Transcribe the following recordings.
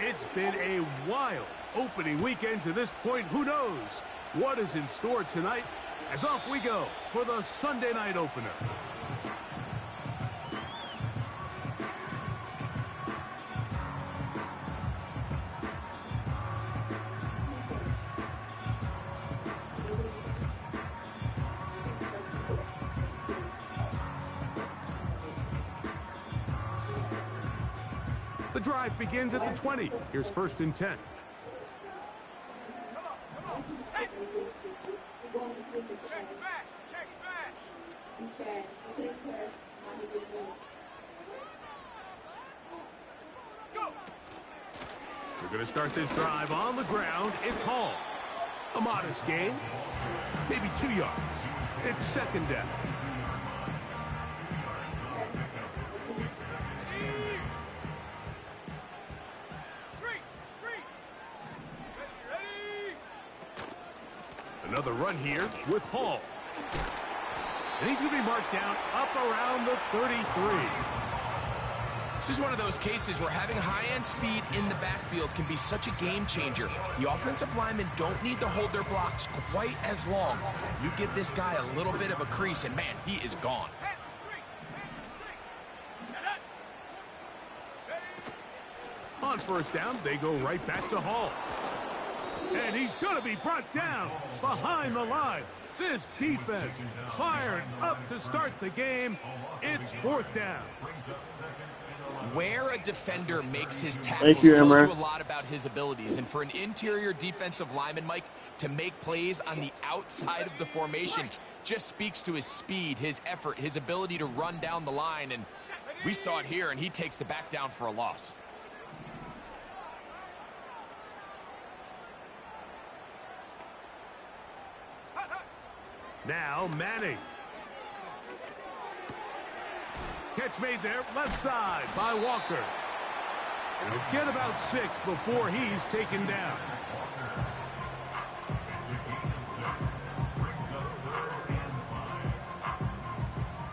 It's been a wild opening weekend to this point. Who knows what is in store tonight, as off we go for the Sunday night opener. The drive begins at the 20. Here's 1st and 10. Come on. Set. Check smash. Go. We're going to start this drive on the ground. It's Hall. A modest gain. Maybe 2 yards. It's 2nd down. Another run here with Hall. And he's going to be marked down up around the 33. This is one of those cases where having high-end speed in the backfield can be such a game changer. The offensive linemen don't need to hold their blocks quite as long. You give this guy a little bit of a crease, and man, he is gone. On 1st down, they go right back to Hall. And he's going to be brought down behind the line. This defense fired up to start the game. It's 4th down. Where a defender makes his tackles tells you a lot about his abilities. And for an interior defensive lineman, Mike, to make plays on the outside of the formation just speaks to his speed, his effort, his ability to run down the line. And we saw it here, and he takes the back down for a loss. Now Manning. Catch made there, left side by Walker. And he'll get about 6 before he's taken down.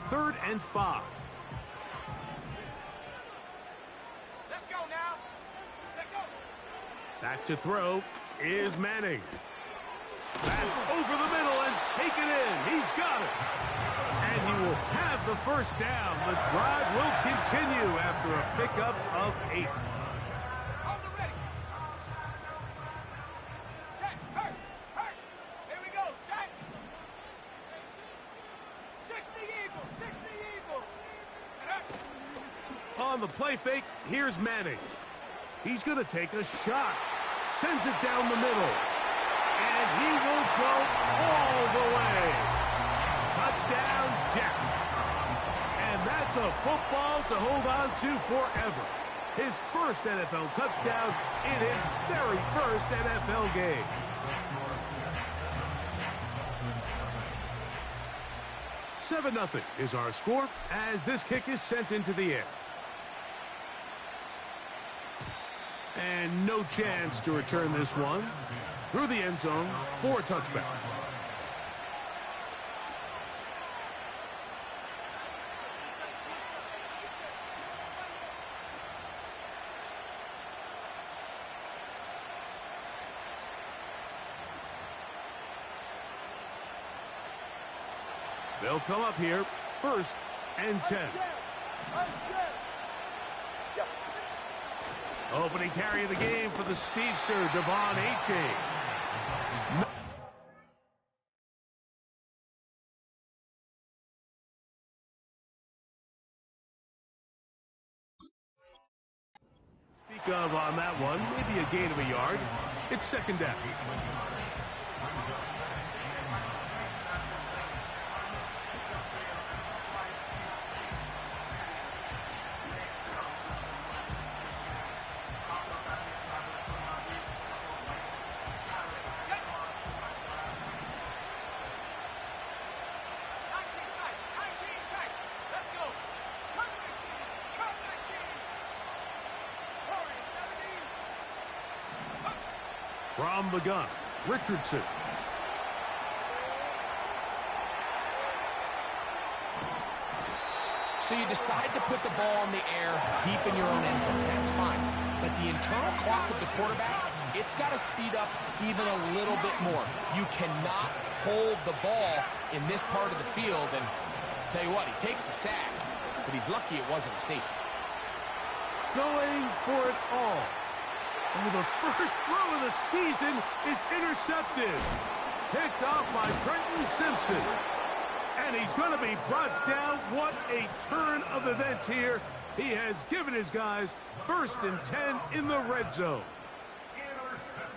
Third and 5. Let's go now. Set, go. Back to throw is Manning. That's over the middle and taken in. He's got it. And he will have the 1st down. The drive will continue after a pickup of 8. On the ready. Check. Hurt. Here we go. Set. 60 Eagles. On the play fake, here's Manning. He's going to take a shot. Sends it down the middle. And he will go all the way. Touchdown, Jets. And that's a football to hold on to forever. His 1st NFL touchdown in his very 1st NFL game. "7-0 is our score as this kick is sent into the air. And no chance to return this one. Through the end zone for a touchback. They'll come up here, 1st and 10. Opening carry of the game for the speedster, Devon Achane. Speak of on that one, maybe a gain of a yard. It's 2nd down. From the gun, Richardson. So you decide to put the ball in the air deep in your own end zone. That's fine. But the internal clock of the quarterback, it's got to speed up even a little bit more. You cannot hold the ball in this part of the field. And tell you what, he takes the sack, but he's lucky it wasn't a safety. Going for it all. Oh, the first throw of the season is intercepted. Picked off by Trenton Simpson. And he's going to be brought down. What a turn of events here. He has given his guys 1st and 10 in the red zone.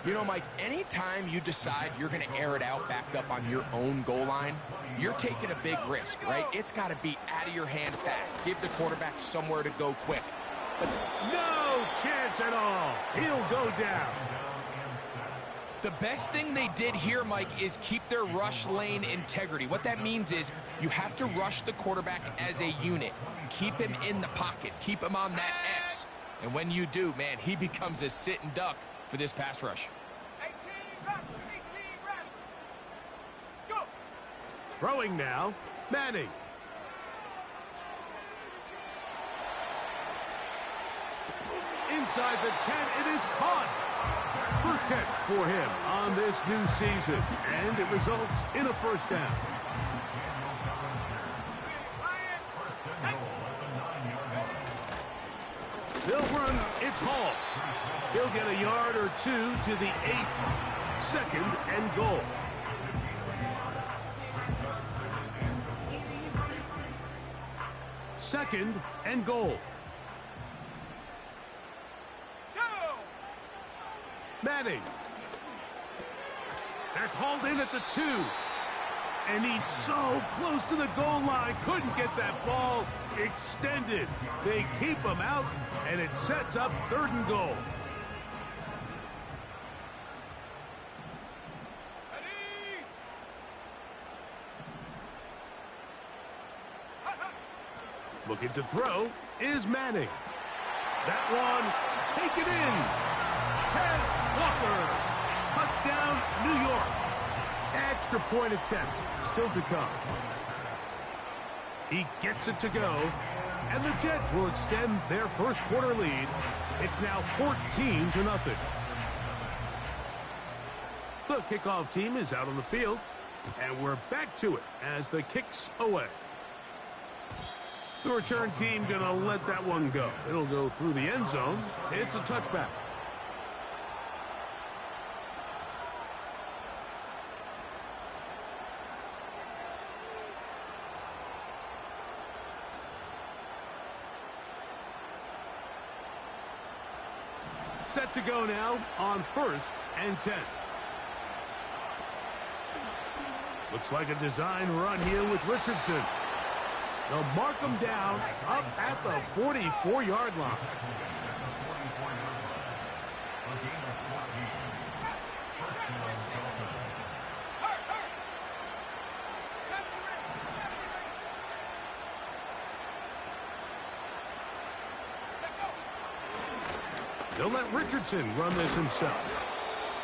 You know, Mike, anytime you decide you're going to air it out back up on your own goal line, you're taking a big risk, right? It's got to be out of your hand fast. Give the quarterback somewhere to go quick. But no chance at all. He'll go down. The best thing they did here, Mike, is keep their rush lane integrity. What that means is you have to rush the quarterback as a unit. Keep him in the pocket. Keep him on that X. And when you do, man, he becomes a sit and duck for this pass rush. 18 ready. Go. Throwing now, Manning. Inside the 10, it is caught. First catch for him on this new season, and it results in a first down. They'll run, it's Hall. He'll get a yard or two to the 8. 2nd and goal. Second and goal. Manning. That's hauled in at the 2. And he's so close to the goal line. Couldn't get that ball extended. They keep him out, and it sets up 3rd and goal. Looking to throw is Manning. That one, take it in. Walker. Touchdown, New York. Extra point attempt still to come. He gets it to go, and the Jets will extend their first quarter lead. It's now 14-0. The kickoff team is out on the field, and we're back to it as the kick's away. The return team gonna let that one go. It'll go through the end zone. It's a touchback. Set to go now on 1st and 10. Looks like a design run here with Richardson. They'll mark him down up at the 44-yard line. They'll let Richardson run this himself.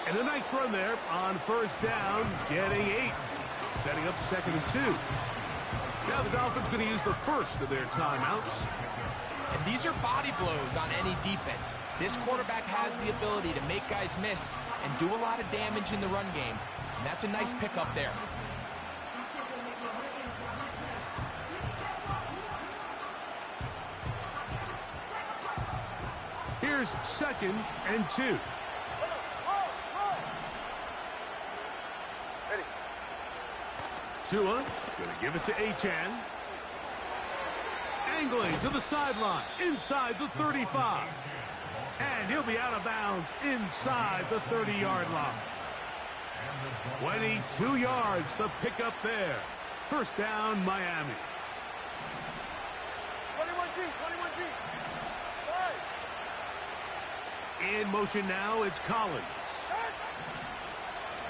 And a nice run there on 1st down, getting 8. Setting up 2nd and 2. Now the Dolphins going to use the first of their timeouts. And these are body blows on any defense. This quarterback has the ability to make guys miss and do a lot of damage in the run game. And that's a nice pickup there. Here's 2nd and 2. Tua going to give it to Achane. Angling to the sideline, inside the 35. And he'll be out of bounds inside the 30-yard line. 22 yards, the pickup there. First down, Miami. 21G. In motion now, it's Collins.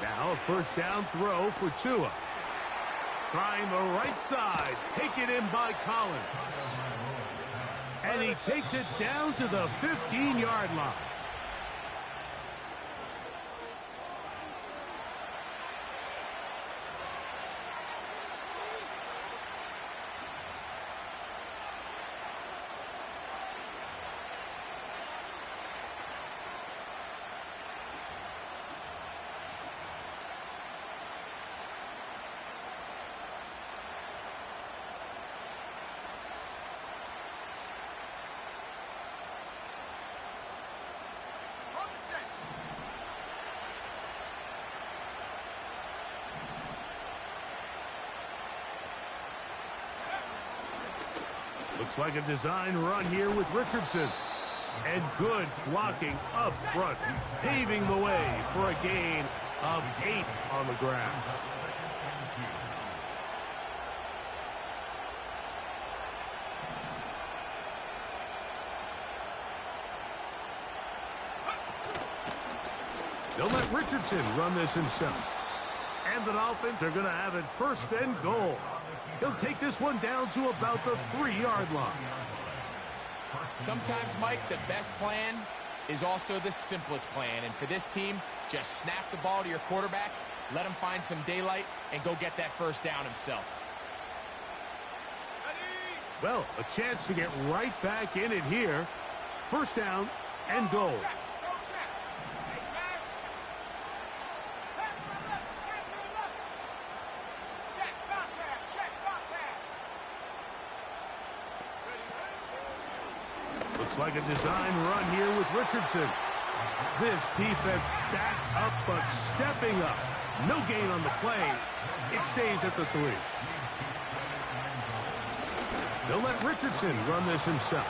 Now a first down throw for Tua. Trying the right side. Taken in by Collins. And he takes it down to the 15-yard line. Looks like a design run here with Richardson. And good blocking up front, paving the way for a gain of 8 on the ground. They'll let Richardson run this himself. And the Dolphins are going to have it 1st and goal. He'll take this one down to about the 3-yard line. Sometimes, Mike, the best plan is also the simplest plan. And for this team, just snap the ball to your quarterback, let him find some daylight, and go get that 1st down himself. Well, a chance to get right back in it here. 1st down and goal. Looks like a design run here with Richardson. This defense back up but stepping up. No gain on the play. It stays at the 3. They'll let Richardson run this himself.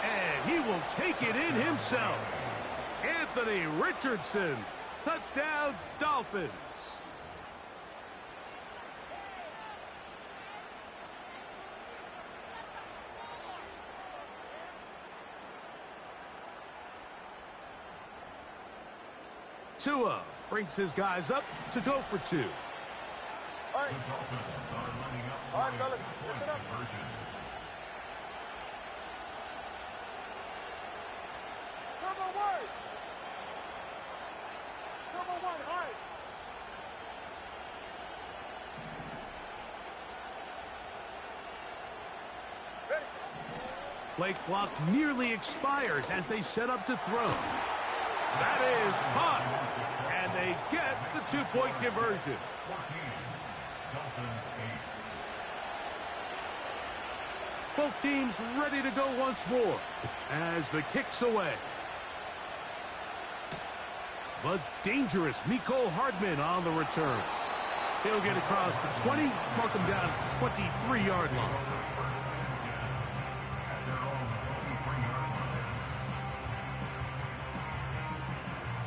And he will take it in himself. Anthony Richardson. Touchdown, Dolphins. Tua brings his guys up to go for 2. All right, fellas, listen up. Turbo 1. Turbo 1, all right. Ready. Play clock nearly expires as they set up to throw. That is caught, and they get the 2-point conversion. Both teams ready to go once more as the kick's away. But dangerous Mecole Hardman on the return. He'll get across the 20, mark him down at the 23-yard line.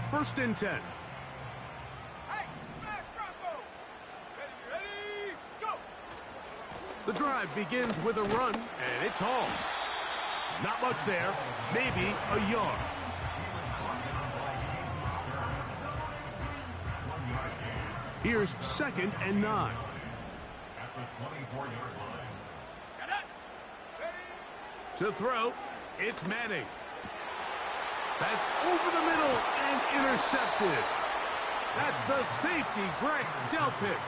First and 10. Hey, smash Bronco. Ready, go. The drive begins with a run, and it's hauled. Not much there, maybe a yard. Here's 2nd and 9. To throw, it's Manning. That's over the middle and intercepted. That's the safety, Grant Delpit.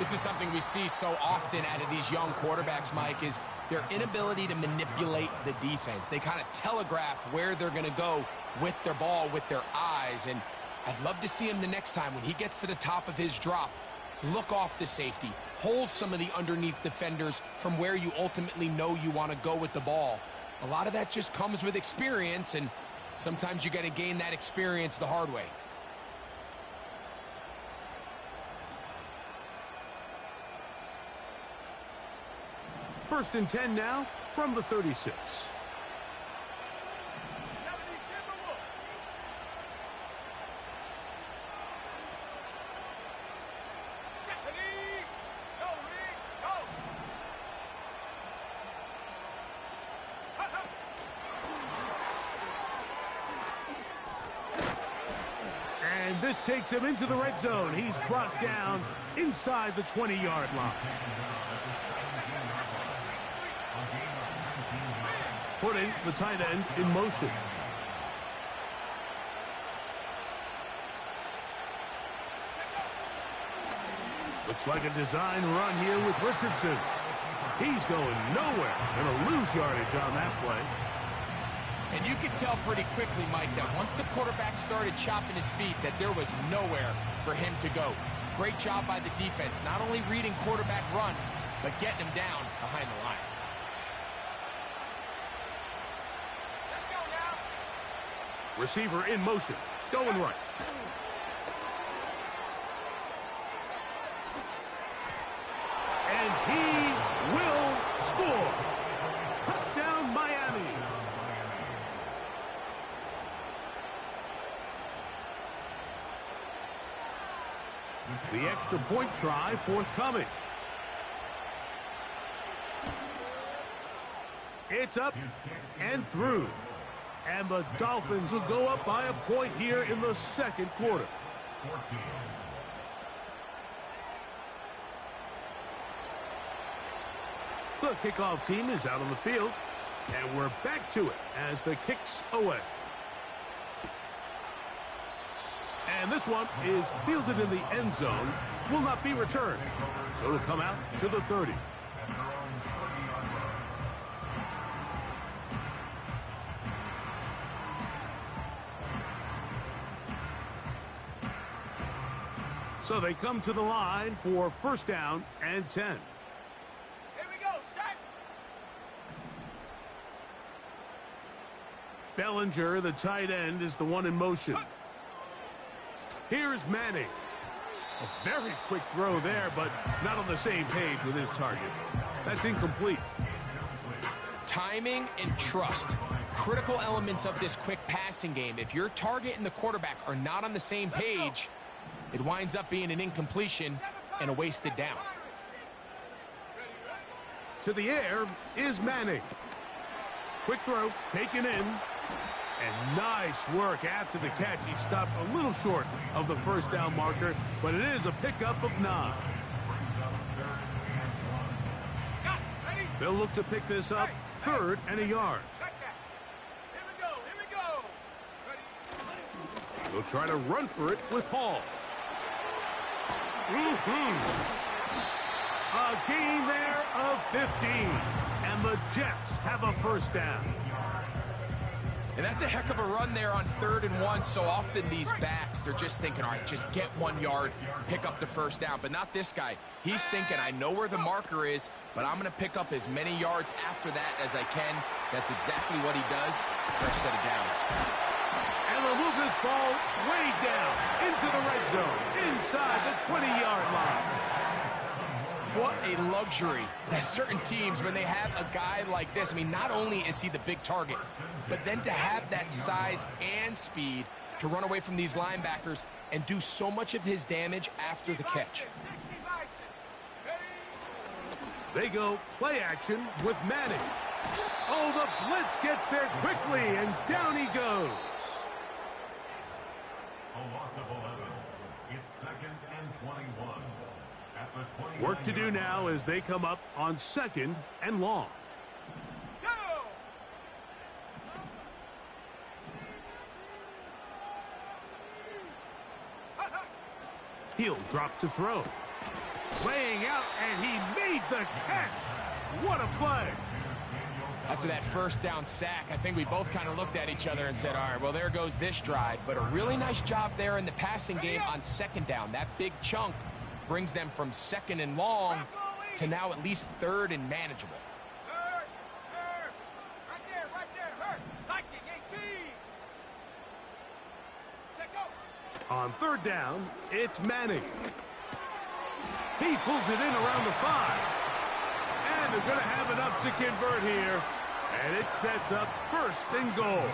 This is something we see so often out of these young quarterbacks, Mike, is their inability to manipulate the defense. They kind of telegraph where they're going to go with their ball, with their eyes. And I'd love to see him the next time when he gets to the top of his drop. Look off the safety. Hold some of the underneath defenders from where you ultimately know you want to go with the ball. A lot of that just comes with experience, and sometimes you got to gain that experience the hard way. First and 10 now from the 36. And this takes him into the red zone. He's brought down inside the 20-yard line. Putting the tight end in motion. Looks like a design run here with Richardson. He's going nowhere. Gonna lose yardage on that play. And you can tell pretty quickly, Mike, that once the quarterback started chopping his feet, that there was nowhere for him to go. Great job by the defense, not only reading quarterback run, but getting him down behind the line. Let's go now. Receiver in motion, going right. And he will score. The extra point try forthcoming. It's up and through. And the Dolphins will go up by a point here in the second quarter. The kickoff team is out on the field. And we're back to it as the kick's away. And this one is fielded in the end zone. Will not be returned. So it'll come out to the 30. So they come to the line for first down and 10. Here we go, set. Bellinger, the tight end, is the one in motion. Here's Manning. A very quick throw there, but not on the same page with his target. That's incomplete. Timing and trust. Critical elements of this quick passing game. If your target and the quarterback are not on the same page, it winds up being an incompletion and a wasted down. To the air is Manning. Quick throw, taken in. And nice work after the catch. He stopped a little short of the first down marker, but it is a pickup of 9. They'll look to pick this up, 3rd and a yard. Here we go. Ready? They'll try to run for it with Paul. A gain there of 15. And the Jets have a first down. And that's a heck of a run there on 3rd and 1. So often these backs, they're just thinking, all right, just get 1 yard, pick up the first down. But not this guy. He's thinking, I know where the marker is, but I'm going to pick up as many yards after that as I can. That's exactly what he does. Fresh set of downs. And they'll move this ball way down into the red zone, inside the 20-yard line. What a luxury. There's certain teams, when they have a guy like this, I mean, not only is he the big target, but then to have that size and speed to run away from these linebackers and do so much of his damage after the catch. They go play action with Manning. Oh, the blitz gets there quickly, and down he goes. A loss of 11. It's 2nd and 21. At the 20. Work to do now as they come up on 2nd and long. He'll drop to throw. Laying out, and he made the catch. What a play. After that first down sack, I think we both kind of looked at each other and said, all right, well, there goes this drive. But a really nice job there in the passing game on 2nd down. That big chunk brings them from 2nd and long to now at least 3rd and manageable. Right there, hurt. Liking 18. Check out. On 3rd down, it's Manning. He pulls it in around the 5. And they're going to have enough to convert here. And it sets up 1st and goal.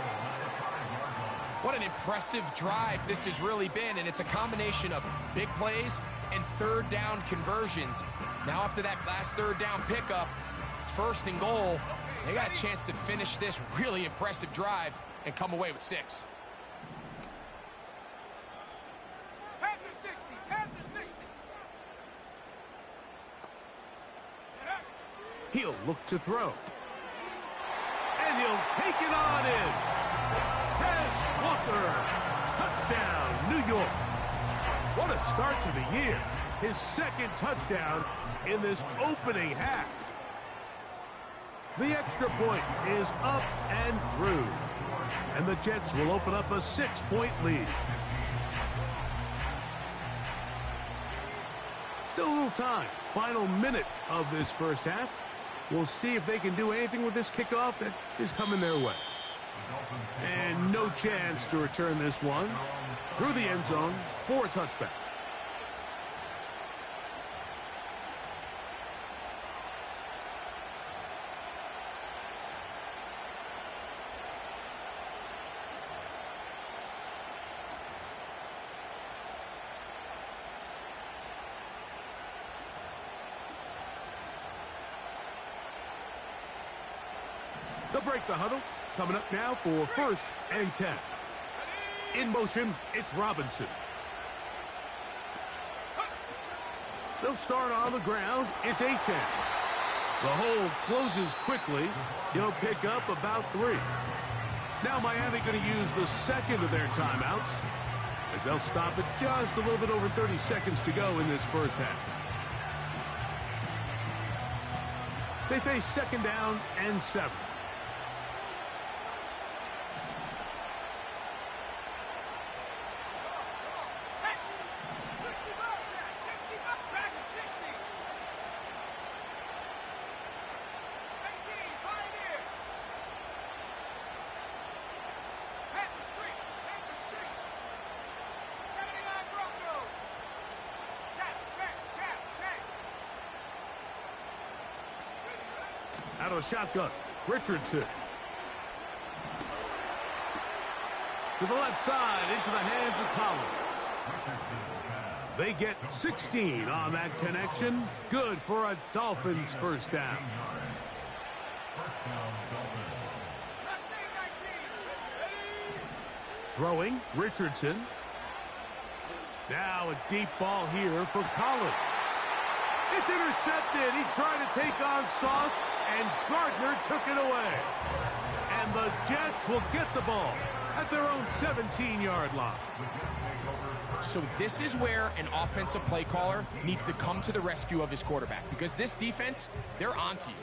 What an impressive drive this has really been, and it's a combination of big plays and 3rd down conversions. Now after that last 3rd down pickup, it's 1st and goal. They got a chance to finish this really impressive drive and come away with 6. Head to 60. Head to 60. He'll look to throw. And he'll take it on in. Walker, touchdown, New York. What a start to the year. His 2nd touchdown in this opening half. The extra point is up and through. And the Jets will open up a 6-point lead. Still a little time. Final minute of this first half. We'll see if they can do anything with this kickoff that is coming their way. And no chance to return this one through the end zone for a touchback. They'll break the huddle. Coming up now for 1st and 10. In motion, it's Robinson. They'll start on the ground. It's A-10. The hole closes quickly. He'll pick up about 3. Now Miami going to use the second of their timeouts as they'll stop it just a little bit over 30 seconds to go in this first half. They face 2nd down and 7. Out of the shotgun, Richardson. To the left side, into the hands of Collins. They get 16 on that connection. Good for a Dolphins first down. Throwing, Richardson. Now a deep ball here for Collins. It's intercepted. He tried to take on Sauce, and Gardner took it away. And the Jets will get the ball at their own 17-yard line. So this is where an offensive play caller needs to come to the rescue of his quarterback, because this defense, they're onto you.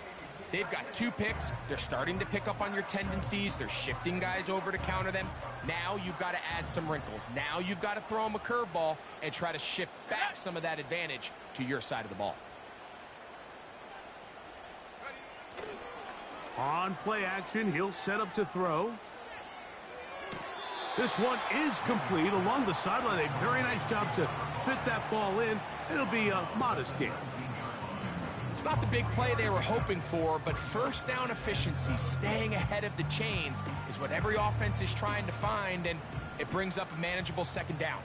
They've got 2 picks. They're starting to pick up on your tendencies. They're shifting guys over to counter them. Now you've got to add some wrinkles. Now you've got to throw them a curveball and try to shift back some of that advantage to your side of the ball. On play action, he'll set up to throw. This one is complete along the sideline. A very nice job to fit that ball in. It'll be a modest gain. It's not the big play they were hoping for, but first down efficiency, staying ahead of the chains, is what every offense is trying to find, and it brings up a manageable 2nd down.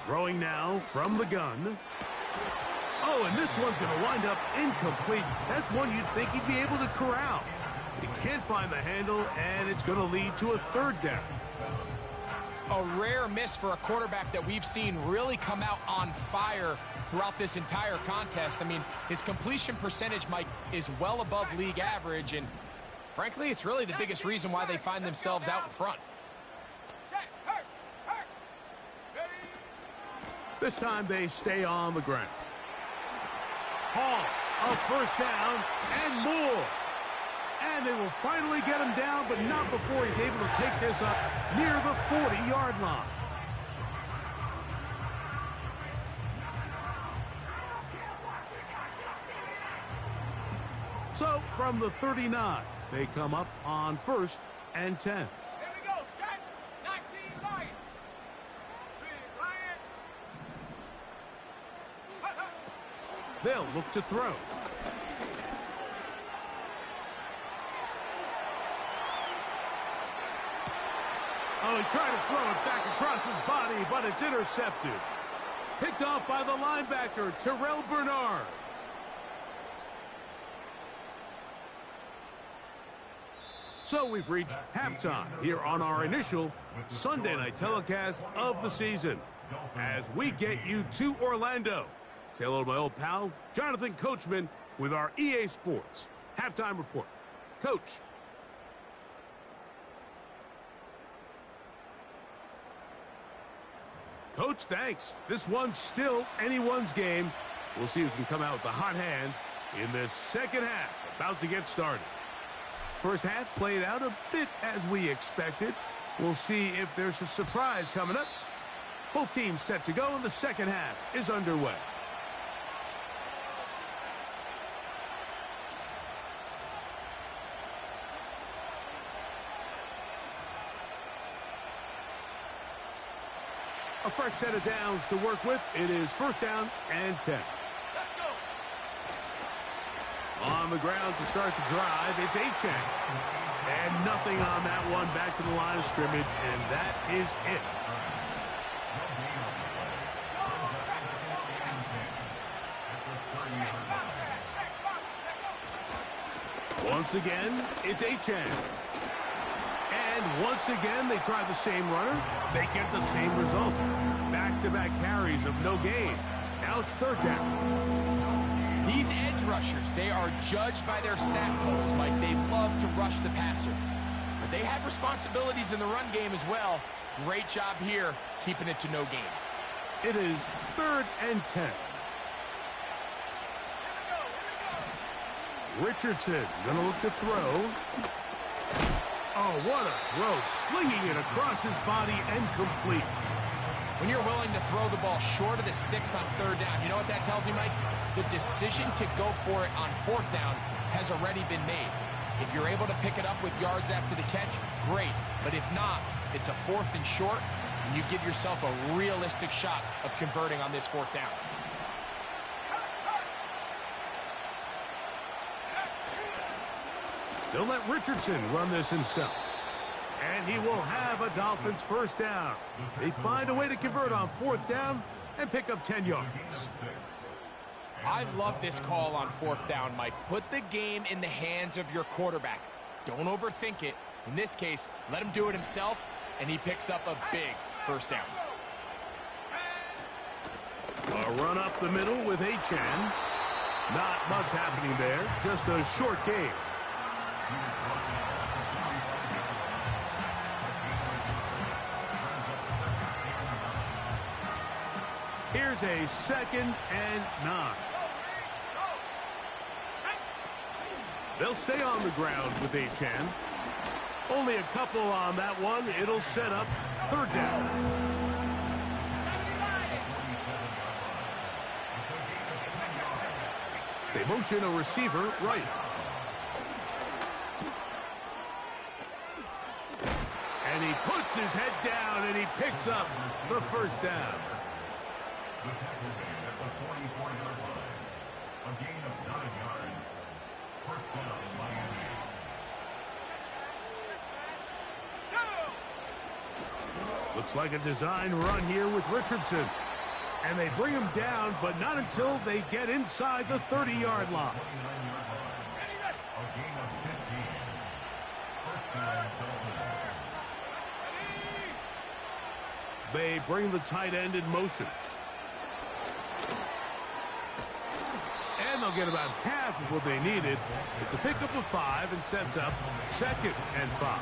Throwing now from the gun. Oh, and this one's going to wind up incomplete. That's one you'd think he'd be able to corral. He can't find the handle, and it's going to lead to a 3rd down. A rare miss for a quarterback that we've seen really come out on fire throughout this entire contest. I mean, his completion percentage, Mike, is well above league average, and frankly, it's really the biggest reason why they find themselves out in front. This time they stay on the ground. Hall, a first down, and more. And they will finally get him down, but not before he's able to take this up near the 40-yard line. So from the 39, they come up on 1st and 10. Here we go, set. 19 Lion. They'll look to throw. Oh, he tried to throw it back across his body, but it's intercepted. Picked off by the linebacker, Terrell Bernard. So we've reached halftime here on our initial Sunday night telecast of the season as we get you to Orlando. Say hello to my old pal, Jonathan Coachman, with our EA Sports halftime report. Coach. Coach, thanks. This one's still anyone's game. We'll see who can come out with the hot hand in this second half, about to get started. First half played out a bit as we expected. We'll see if there's a surprise coming up. Both teams set to go, and the second half is underway. A fresh set of downs to work with. It is first down and 10. Let's go. On the ground to start the drive, it's Achane. And nothing on that one, back to the line of scrimmage, and that is it. Once again, it's Achane. And once again, they try the same runner. They get the same result. Back-to-back carries of no gain. Now it's third down. These edge rushers, they are judged by their sack totals, Mike. They love to rush the passer. But they have responsibilities in the run game as well. Great job here, keeping it to no gain. It is third and 10. Richardson going to look to throw. Oh, what a throw. Slinging it across his body and complete. When you're willing to throw the ball short of the sticks on third down, you know what that tells you, Mike? The decision to go for it on fourth down has already been made. If you're able to pick it up with yards after the catch, great. But if not, it's a fourth and short, and you give yourself a realistic shot of converting on this fourth down. They'll let Richardson run this himself. And he will have a Dolphins first down. They find a way to convert on fourth down and pick up 10 yards. I love this call on fourth down, Mike. Put the game in the hands of your quarterback. Don't overthink it. In this case, let him do it himself, and he picks up a big first down. A run up the middle with Achane. Not much happening there, just a short game. Here's a 2nd and 9. They'll stay on the ground with Achane. Only a couple on that one. It'll set up third down. They motion a receiver right. And he puts his head down and he picks up the first down. The tackle made at the 44-yard line. A gain of 9 yards. First down, Miami. Looks like a design run here with Richardson. And they bring him down, but not until they get inside the 30-yard line. 29-yard line. A gain of 15. First down, Dolphins. They bring the tight end in motion. And they'll get about half of what they needed. It's a pickup of 5 and sets up 2nd and 5.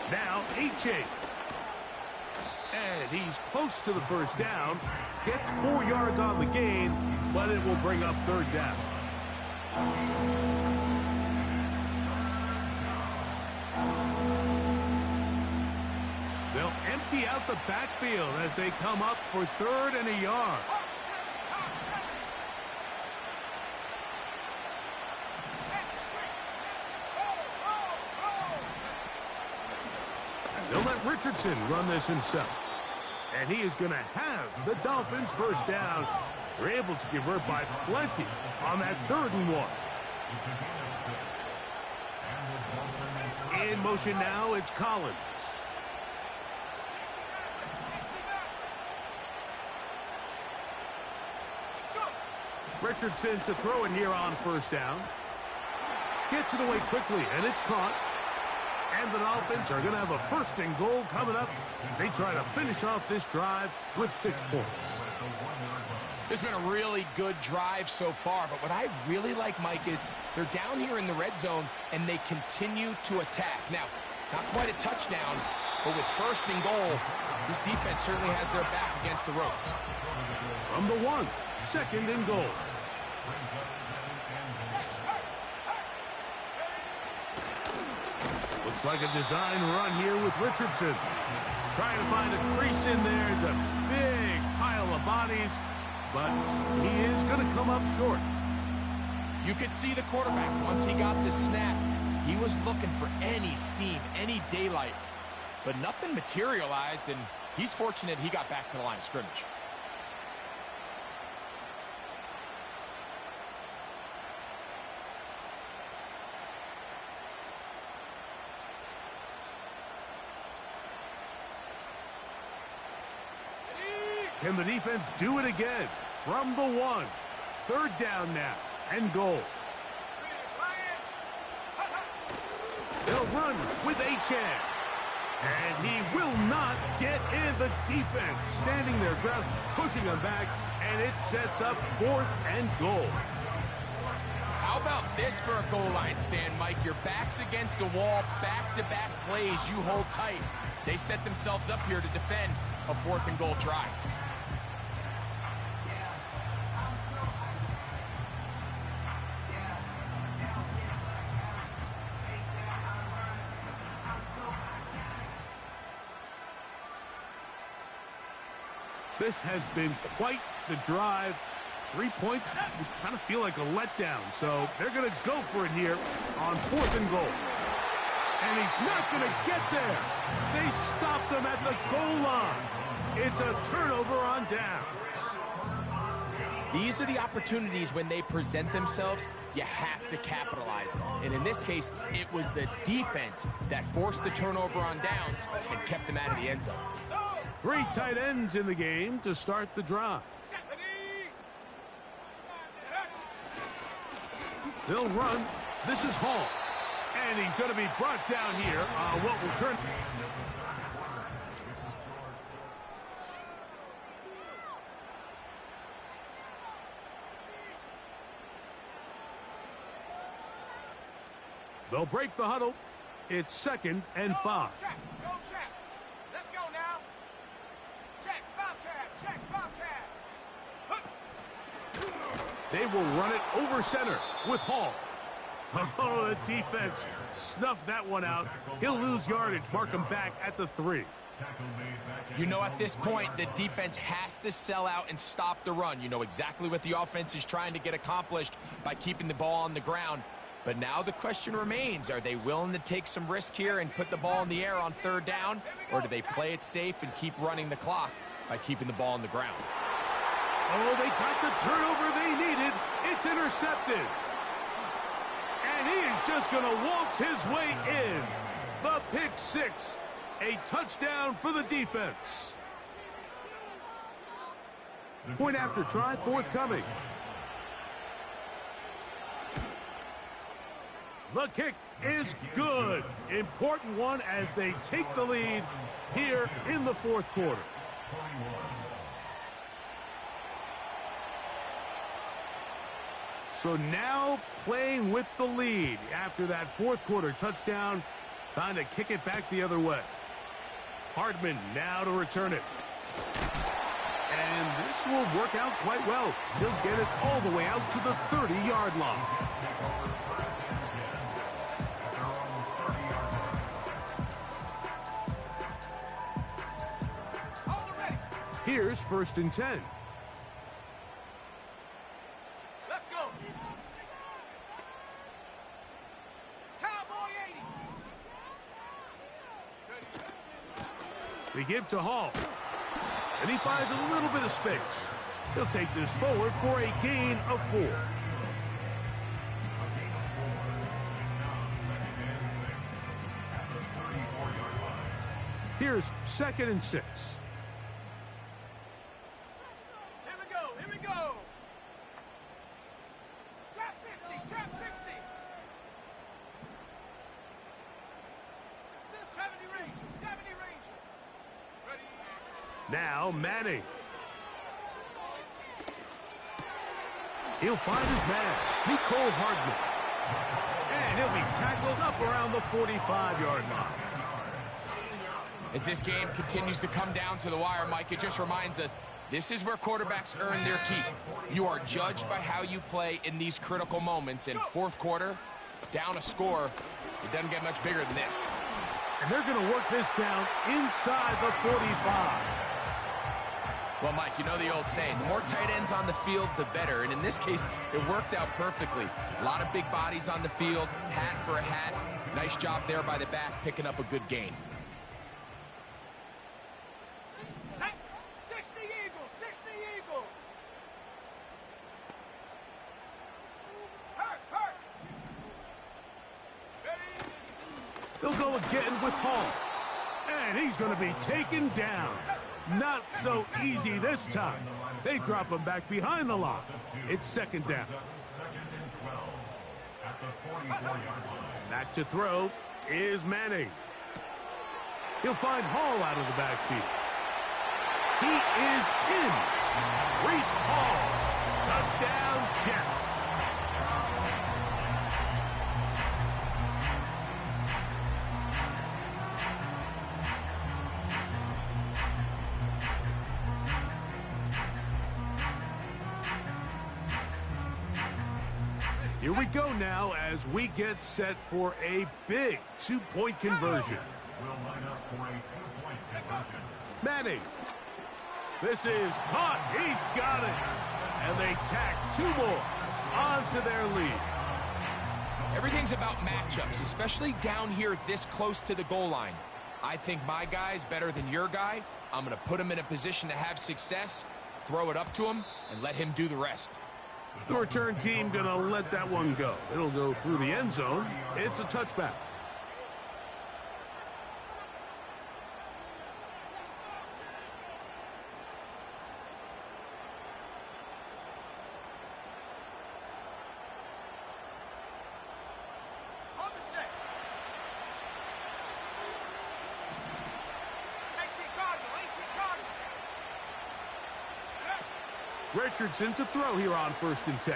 Now, Achane. And he's close to the first down. Gets 4 yards on the gain, but it will bring up third down. They'll empty out the backfield as they come up for 3rd and a yard. They'll let Richardson run this himself. And he is going to have the Dolphins first down. They're able to convert by plenty on that 3rd and 1. In motion now, it's Collins. Richardson to throw it here on first down. Gets it away quickly, and it's caught. And the Dolphins are going to have a 1st and goal coming up. They try to finish off this drive with 6 points. This has been a really good drive so far, but what I really like, Mike, is they're down here in the red zone, and they continue to attack. Now, not quite a touchdown, but with 1st and goal, this defense certainly has their back against the ropes. From the 1, 2nd and goal. Looks like a design run here with Richardson. Trying to find a crease in there. It's a big pile of bodies, but he is going to come up short. You could see the quarterback once he got the snap. He was looking for any seam, any daylight, but nothing materialized, and he's fortunate he got back to the line of scrimmage. Can the defense do it again? From the 1. 3rd down now, and goal. They'll run with Achane. And he will not get in. The defense standing their ground, pushing him back, and it sets up 4th and goal. How about this for a goal line stand, Mike? Your back's against the wall, back-to-back plays, you hold tight. They set themselves up here to defend a 4th and goal try. This has been quite the drive. 3 points would kind of feel like a letdown. So they're going to go for it here on 4th and goal. And he's not going to get there. They stopped him at the goal line. It's a turnover on downs. These are the opportunities when they present themselves, you have to capitalize. And in this case, it was the defense that forced the turnover on downs and kept them out of the end zone. 3 tight ends in the game to start the drive. They'll run. This is Hall. And he's going to be brought down here on what will turn. They'll break the huddle. It's 2nd and 5. Check. Go check. Let's go now. Check. Bobcat. Check. Bobcat. They will run it over center with Hall. Oh, the defense snuffed that one out. He'll lose yardage. Mark him back at the 3. You know, at this point, the defense has to sell out and stop the run. You know exactly what the offense is trying to get accomplished by keeping the ball on the ground. But now the question remains, are they willing to take some risk here and put the ball in the air on 3rd down? Or do they play it safe and keep running the clock by keeping the ball on the ground? Oh, they got the turnover they needed. It's intercepted. And he is just going to waltz his way in. The pick 6. A touchdown for the defense. Point after try forthcoming. The kick is good. Important one as they take the lead here in the 4th quarter. So now playing with the lead after that 4th quarter touchdown. Time to kick it back the other way. Hardman now to return it. And this will work out quite well. He'll get it all the way out to the 30-yard line. Here's 1st and 10. Let's go. Cowboy 80. They give to Hall. And he finds a little bit of space. He'll take this forward for a gain of 4. Here's 2nd and 6. Here we go. Trap 60. 70 Ranger. Ready. Now Manning. He'll find his man, Nicole Hardman. And he'll be tackled up around the 45-yard line. As this game continues to come down to the wire, Mike, it just reminds us, this is where quarterbacks earn their keep. You are judged by how you play in these critical moments. In 4th quarter, down a score, it doesn't get much bigger than this. And they're going to work this down inside the 45. Well, Mike, you know the old saying, the more tight ends on the field, the better. And in this case, it worked out perfectly. A lot of big bodies on the field, hat for a hat. Nice job there by the back, picking up a good gain. 60 Eagle, 60 Eagle. Hurt. Ready? They'll go again with Hall. And he's going to be taken down. Not so easy this time. They drop him back behind the line. It's second down. Back to throw is Manning. He'll find Hall out of the backfield. He is in. Reese Hall. Touchdown, Jets. Here we go now as we get set for a big two-point conversion. Manning. This is caught. He's got it. And they tack 2 more onto their lead. Everything's about matchups, especially down here this close to the goal line. I think my guy's better than your guy. I'm going to put him in a position to have success, throw it up to him, and let him do the rest. The return team going to let that one go. It'll go through the end zone. It's a touchback. On the set. 18 Cardinal. Richardson to throw here on 1st and 10.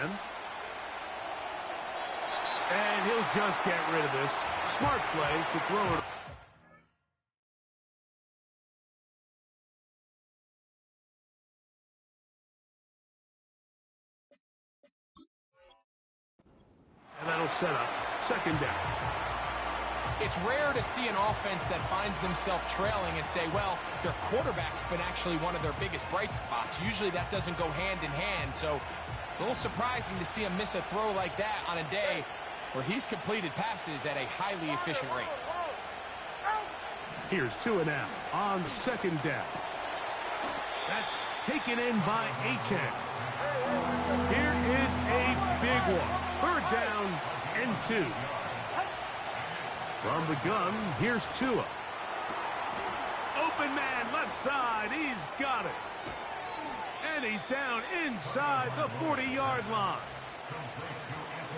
And he'll just get rid of this. Smart play to throw it. And that'll set up second down. It's rare to see an offense that finds themselves trailing and say, well, their quarterback's been actually one of their biggest bright spots. Usually that doesn't go hand in hand, so it's a little surprising to see him miss a throw like that on a day where he's completed passes at a highly efficient rate. Here's Tua now on second down. That's taken in by Achane. Here is a big one. 3rd down and 2. From the gun, here's Tua. Open man, left side. He's got it. And he's down inside the 40-yard line.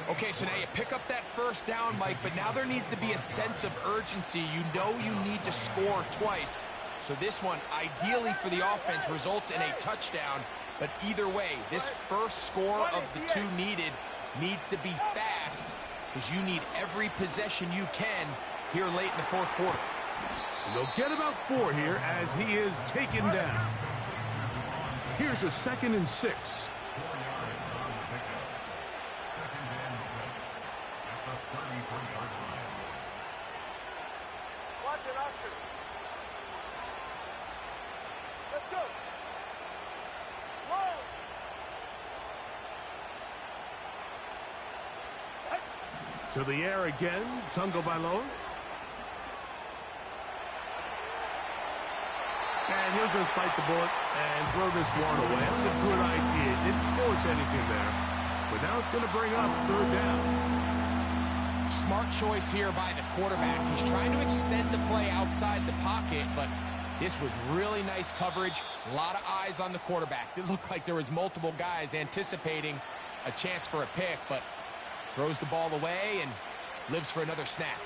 Okay, so now you pick up that 1st down, Mike, but now there needs to be a sense of urgency. You know you need to score twice. So this one, ideally for the offense, results in a touchdown. But either way, this first score of the 2 needed needs to be fast, because you need every possession you can here late in the 4th quarter. And they'll get about 4 here as he is taken down. Here's a 2nd and 6. Watch it, Oscar. Let's go. Whoa. To the air again, Tagovailoa. And he'll just bite the bullet and throw this one away. That's a good idea. Didn't force anything there. But now it's going to bring up 3rd down. Smart choice here by the quarterback. He's trying to extend the play outside the pocket, but this was really nice coverage. A lot of eyes on the quarterback. It looked like there was multiple guys anticipating a chance for a pick, but throws the ball away and lives for another snap.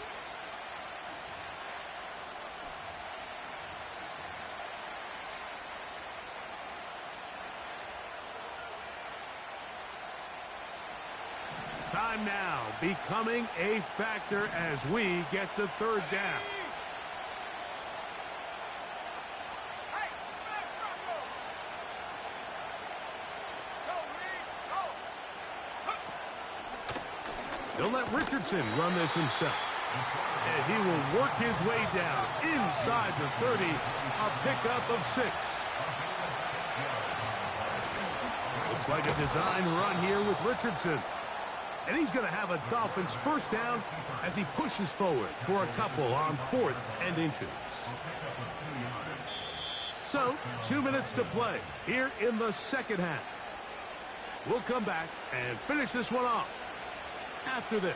Time now becoming a factor as we get to 3rd down. Hey, smash Bronco. Go, Reed, go. They'll let Richardson run this himself. And he will work his way down inside the 30. A pickup of 6. Looks like a design run here with Richardson. And he's going to have a Dolphins first down as he pushes forward for a couple on 4th and inches. So, 2 minutes to play here in the second half. We'll come back and finish this one off after this.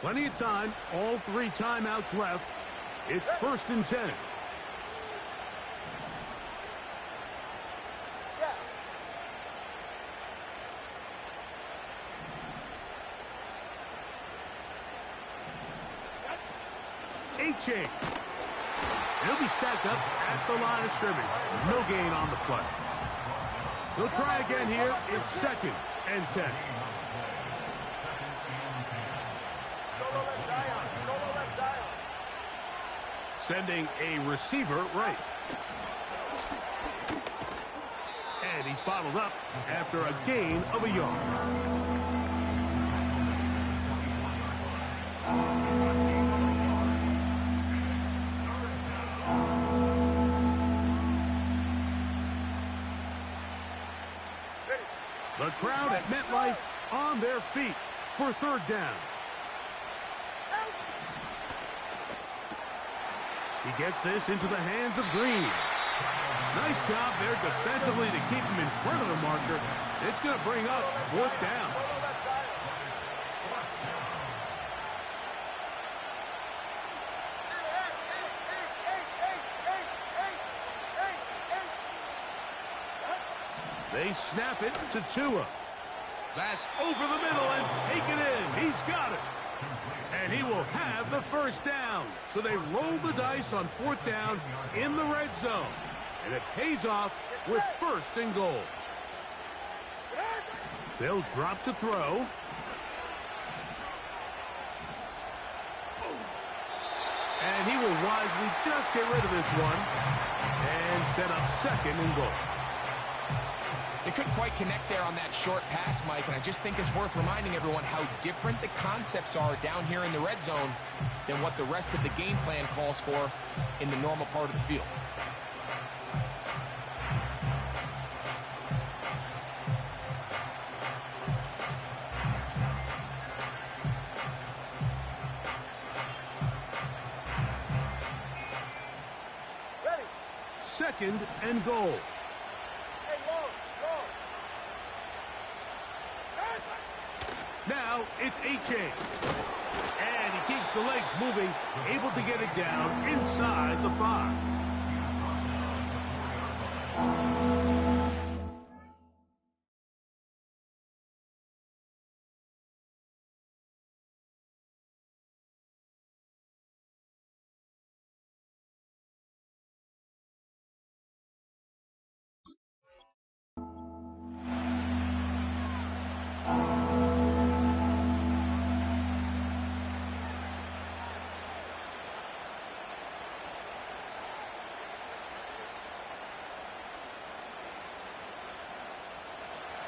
Plenty of time, all 3 timeouts left. It's 1st and 10. A-chain. He'll be stacked up at the line of scrimmage. No gain on the play. He'll try again here. It's 2nd and 10. Sending a receiver right. And he's bottled up after a gain of a yard. The crowd at MetLife on their feet for 3rd down. He gets this into the hands of Green. Nice job there defensively to keep him in front of the marker. It's going to bring up 4th down. They snap it to Tua. That's over the middle and taken in. He's got it. And he will have the first down. So they roll the dice on 4th down in the red zone. And it pays off with 1st and goal. They'll drop to throw. And he will wisely just get rid of this one and set up 2nd and goal. They couldn't quite connect there on that short pass, Mike, and I just think it's worth reminding everyone how different the concepts are down here in the red zone than what the rest of the game plan calls for in the normal part of the field. Ready. 2nd and goal. Now it's A-chain. And he keeps the legs moving, able to get it down inside the 5.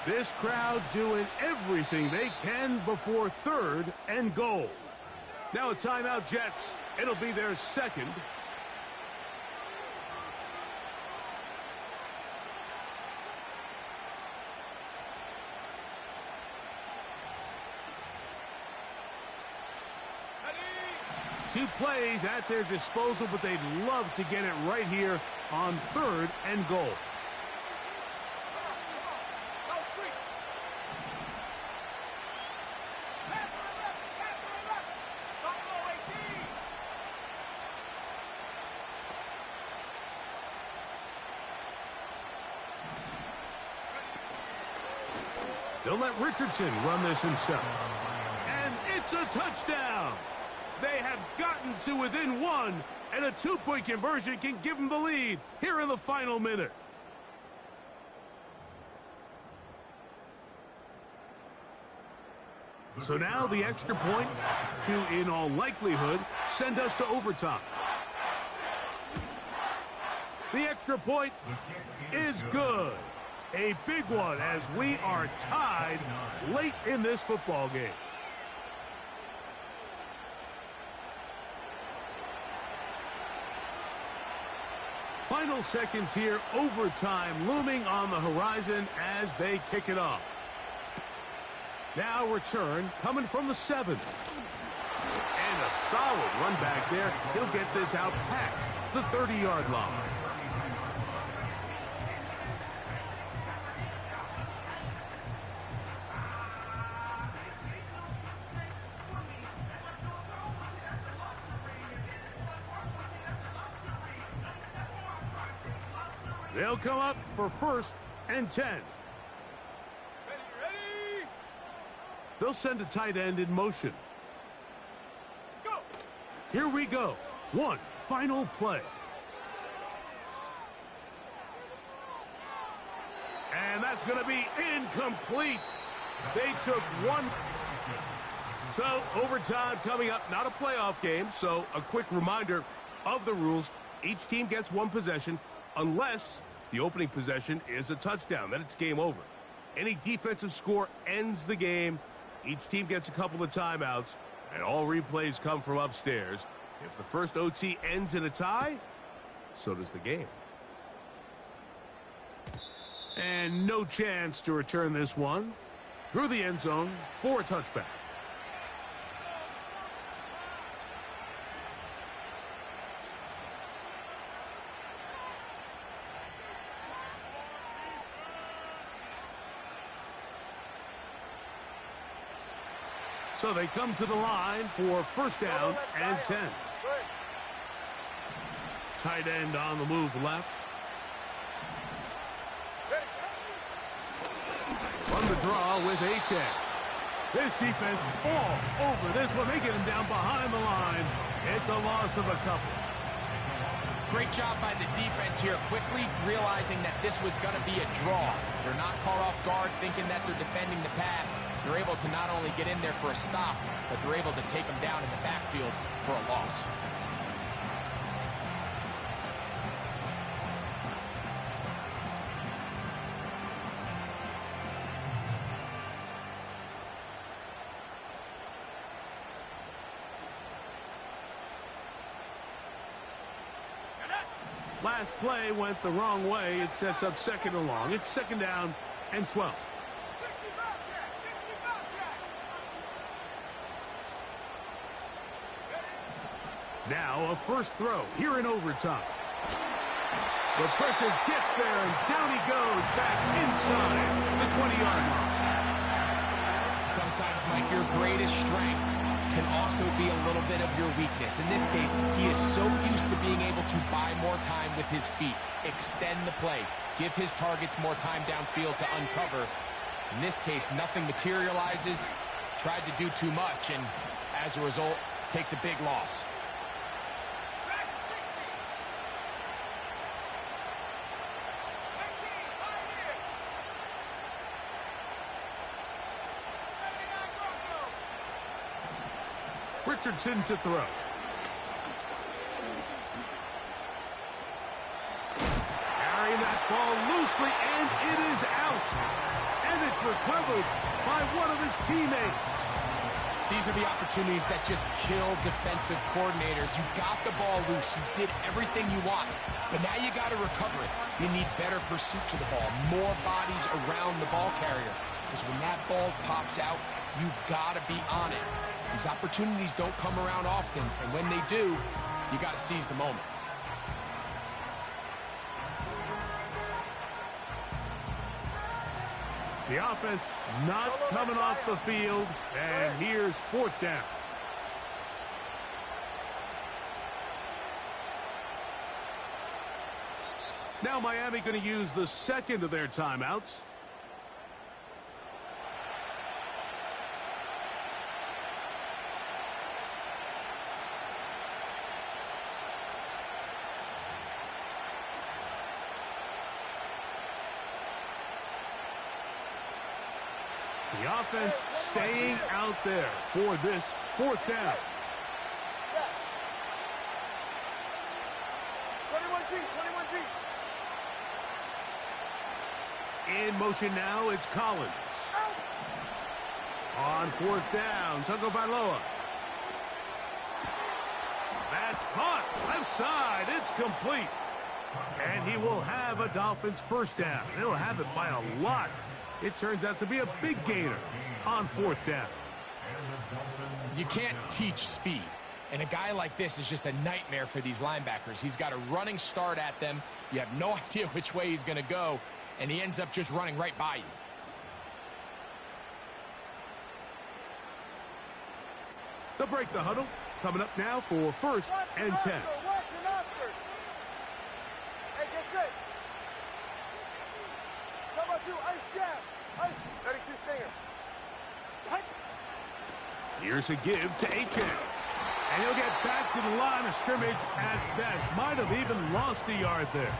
This crowd doing everything they can before 3rd and goal. Now a timeout, Jets. It'll be their 2nd. Two plays at their disposal, but they'd love to get it right here on 3rd and goal. They'll let Richardson run this himself. And it's a touchdown. They have gotten to within 1, and a 2-point conversion can give them the lead here in the final minute. So now the extra point to, in all likelihood, send us to overtime. The extra point is good. A big one as we are tied late in this football game. Final seconds here, overtime looming on the horizon as they kick it off. Now return coming from the 7. And a solid run back there. He'll get this out past the 30-yard line. They'll come up for 1st and 10. Ready? They'll send a tight end in motion. Go! Here we go. One final play. And that's going to be incomplete. They took one. So overtime coming up, not a playoff game. So a quick reminder of the rules. Each team gets one possession unless the opening possession is a touchdown. Then it's game over. Any defensive score ends the game. Each team gets a couple of timeouts, and all replays come from upstairs. If the first OT ends in a tie, so does the game. And no chance to return this one through the end zone for a touchback. So they come to the line for 1st down and 10. Tight end on the move left. On the draw with A-Check. This defense all over this one. They get him down behind the line. It's a loss of a couple. Great job by the defense here, quickly realizing that this was going to be a draw. They're not caught off guard thinking that they're defending the pass. They're able to not only get in there for a stop, but they're able to take them down in the backfield for a loss. Last play went the wrong way. It sets up 2nd and long. It's 2nd down and 12. 65 Jack. Now a first throw here in overtime. The pressure gets there, and down he goes back inside the 20-yard line. Sometimes, Mike, your greatest strength can also be a little bit of your weakness. In this case, he is so used to being able to buy more time with his feet, extend the play, give his targets more time downfield to uncover. In this case, nothing materializes, tried to do too much, and as a result, takes a big loss. Back to 60. 19, right here. 79 crossroad. Richardson to throw. Carrying that ball loosely, and it is out. And it's recovered by one of his teammates. These are the opportunities that just kill defensive coordinators. You got the ball loose. You did everything you want. But now you got to recover it. You need better pursuit to the ball. More bodies around the ball carrier. Because when that ball pops out, you've got to be on it. These opportunities don't come around often. And when they do, you got to seize the moment. The offense not coming off the field, and here's 4th down. Now Miami going to use the 2nd of their timeouts. The offense staying out there for this fourth down. 21G, 21G. In motion now, it's Collins. On fourth down, Tagovailoa. That's caught. Left side. It's complete. And he will have a Dolphins first down. They'll have it by a lot. It turns out to be a big gainer on fourth down. You can't teach speed. And a guy like this is just a nightmare for these linebackers. He's got a running start at them. You have no idea which way he's going to go. And he ends up just running right by you. They'll break the huddle. Coming up now for first and 10. Hey, get set. Come on, do ice jab. Ice. 32 stinger. Here's a give to Achane. And he'll get back to the line of scrimmage at best. Might have even lost a yard there.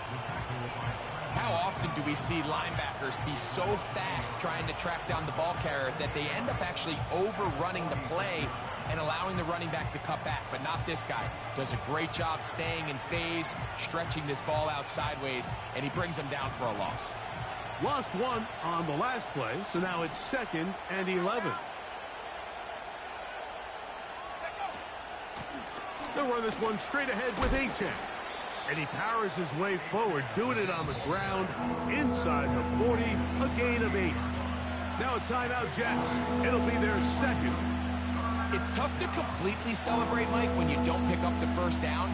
How often do we see linebackers be so fast trying to track down the ball carrier that they end up actually overrunning the play and allowing the running back to cut back? But not this guy. Does a great job staying in phase, stretching this ball out sideways, and he brings him down for a loss. Lost one on the last play, so now it's 2nd and 11. They'll run this one straight ahead with Achane. And he powers his way forward, doing it on the ground, inside the 40, a gain of 8. Now a timeout, Jets. It'll be their second. It's tough to completely celebrate, Mike, when you don't pick up the first down,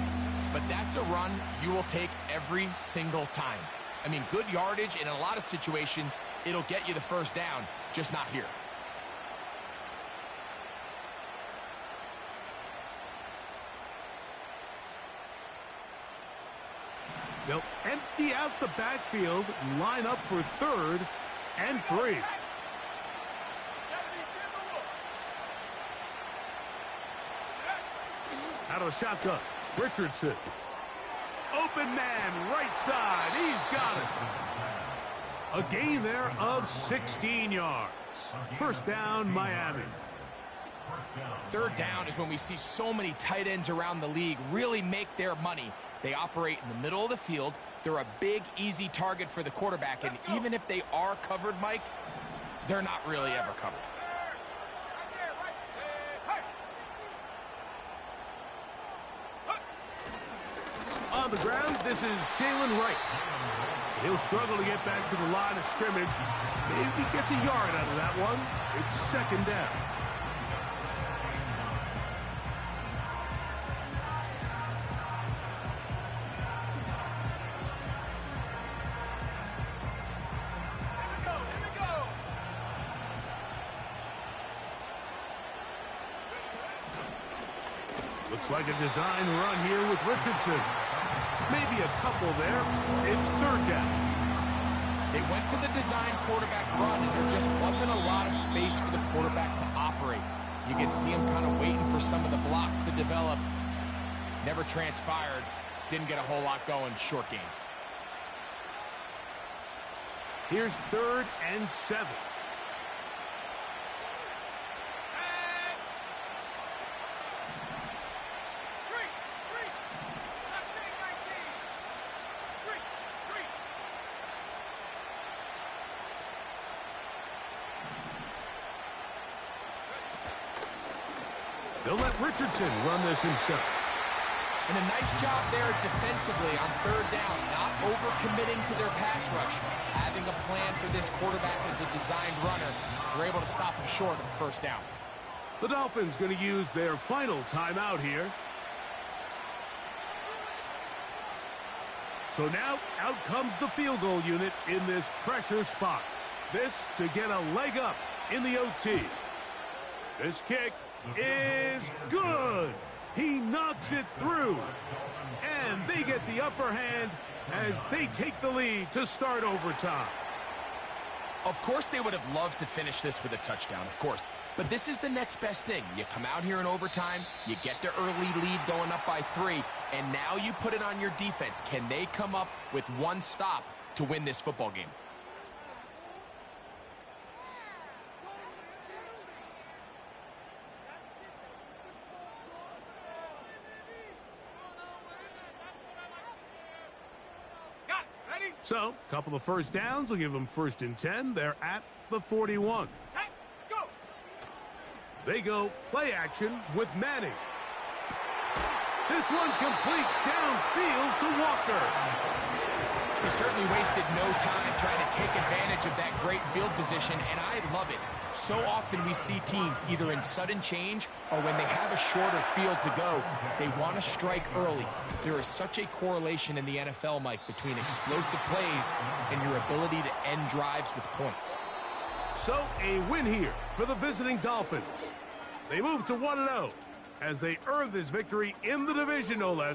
but that's a run you will take every single time. I mean, good yardage, and in a lot of situations, it'll get you the first down, just not here. They'll empty out the backfield, line up for 3rd and 3. Out of the shotgun, Richardson. Open man, right side. He's got it. A gain there of 16 yards. First down, Miami. 3rd down is when we see so many tight ends around the league really make their money. They operate in the middle of the field. They're a big, easy target for the quarterback. And even if they are covered, Mike, they're not really ever covered. On the ground, this is Jalen Wright. He'll struggle to get back to the line of scrimmage. Maybe he gets a yard out of that one. It's 2nd down. Looks like a design run here with Richardson. Maybe a couple there. It's 3rd down. They went to the design quarterback run, and there just wasn't a lot of space for the quarterback to operate. You can see him kind of waiting for some of the blocks to develop. Never transpired. Didn't get a whole lot going. Short game. Here's 3rd and 7. They'll let Richardson run this himself. And a nice job there defensively on 3rd down, not overcommitting to their pass rush. Having a plan for this quarterback as a designed runner, they're able to stop him short of the first down. The Dolphins going to use their final timeout here. So now out comes the field goal unit in this pressure spot. This to get a leg up in the OT. This kick is good. He knocks it through. And they get the upper hand as they take the lead to start overtime. Of course they would have loved to finish this with a touchdown, of course. But this is the next best thing. You come out here in overtime, you get the early lead going up by 3, and now you put it on your defense. Can they come up with one stop to win this football game? So, a couple of first downs will give them 1st and 10. They're at the 41. Set, go. They go play action with Manning. This one complete downfield to Walker. He certainly wasted no time trying to take advantage of that great field position, and I love it. So often we see teams either in sudden change or when they have a shorter field to go, they want to strike early. There is such a correlation in the NFL, Mike, between explosive plays and your ability to end drives with points. So a win here for the visiting Dolphins. They move to 1-0 as they earn this victory in the division, no less.